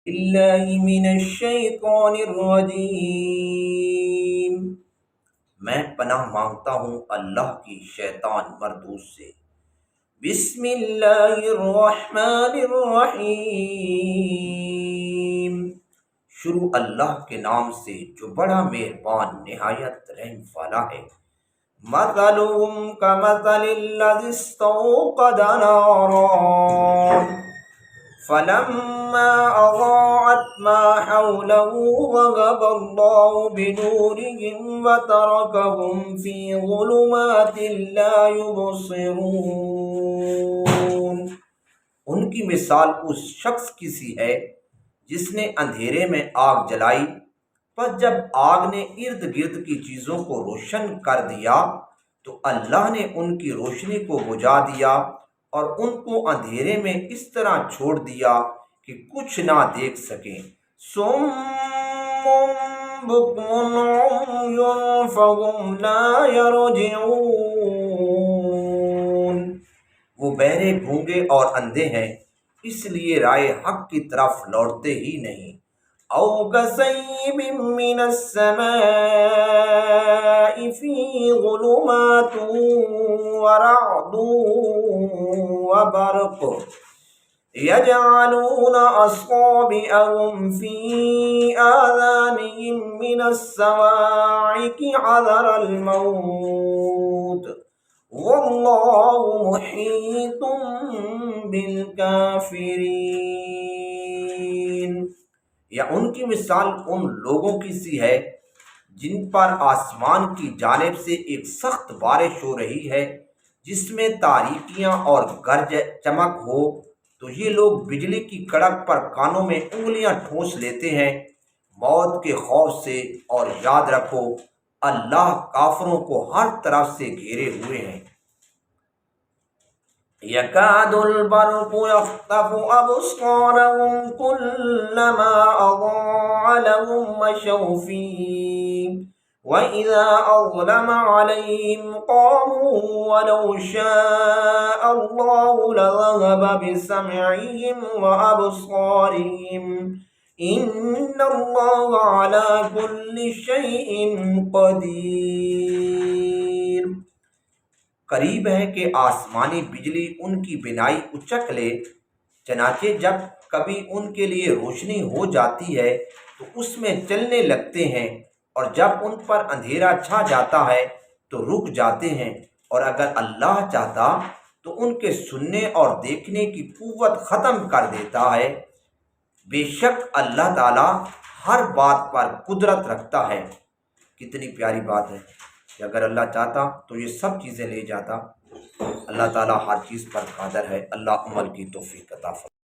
بالله من الشیطان الرجیم، میں پناہ مانگتا ہوں اللہ کی شیطان مردود سے۔ بسم اللہ الرحمن الرحیم، شروع اللہ کے نام سے جو بڑا مہربان نہایت رحم والا ہے۔ مثلهم كمثل الذي استوقد نارا فلما أضاءت ما حوله ذهب الله بنورهم وتركهم في ظلمات لا يبصرون۔ ان کی مثال اس شخص کی سی ہے جس نے اندھیرے میں آگ جلائی، پس جب آگ نے ارد گرد کی چیزوں کو روشن کر دیا تو اللہ نے ان کی روشنی کو بجھا دیا اور ان کو اندھیرے میں اس طرح چھوڑ دیا کہ کچھ نہ دیکھ سکیں۔ صم بکم عمی فهم لا یرجعون، وہ بہرے گونگے اور اندھے ہیں اس لیے رائے حق کی طرف لوٹتے ہی نہیں۔ او کصیب من السماء فی ظلمات ورعد وبرق یجعلون اصابعهم فی آذانهم من الصواعق حذر الموت واللہ محیط بالکافرین۔ یا ان کی مثال ان لوگوں کی سی ہے جن پر آسمان کی جانب سے ایک سخت بارش ہو رہی ہے جس میں تاریکیاں اور گرج چمک ہو، تو یہ لوگ بجلی کی کڑک پر کانوں میں انگلیاں ٹھونس لیتے ہیں موت کے خوف سے۔ اور یاد رکھو اللہ کافروں کو ہر طرف سے گھیرے ہوئے ہیں۔ یکاد البرق یخطف ابصارهم کلما اضاء لهم مشوا فیہ وَإِذَا أَظْلَمَ عَلَيْهِمْ قَامُوا وَلَوْ شَاءَ اللَّهُ لَذَهَبَ بِسَمْعِهِمْ وَأَبْصَارِهِمْ إِنَّ اللَّهَ عَلَى كُلِّ شَيْءٍ قَدِيرٌ۔ قریب ہے کہ آسمانی بجلی ان کی بینائی اچک لے، چنانچہ جب کبھی ان کے لیے روشنی ہو جاتی ہے تو اس میں چلنے لگتے ہیں، اور جب ان پر اندھیرا چھا جاتا ہے تو رک جاتے ہیں، اور اگر اللہ چاہتا تو ان کے سننے اور دیکھنے کی قوت ختم کر دیتا ہے۔ بے شک اللہ تعالیٰ ہر بات پر قدرت رکھتا ہے۔ کتنی پیاری بات ہے کہ اگر اللہ چاہتا تو یہ سب چیزیں لے جاتا۔ اللہ تعالیٰ ہر چیز پر قادر ہے۔ اللہ عمل کی توفیق عطا فرمائے۔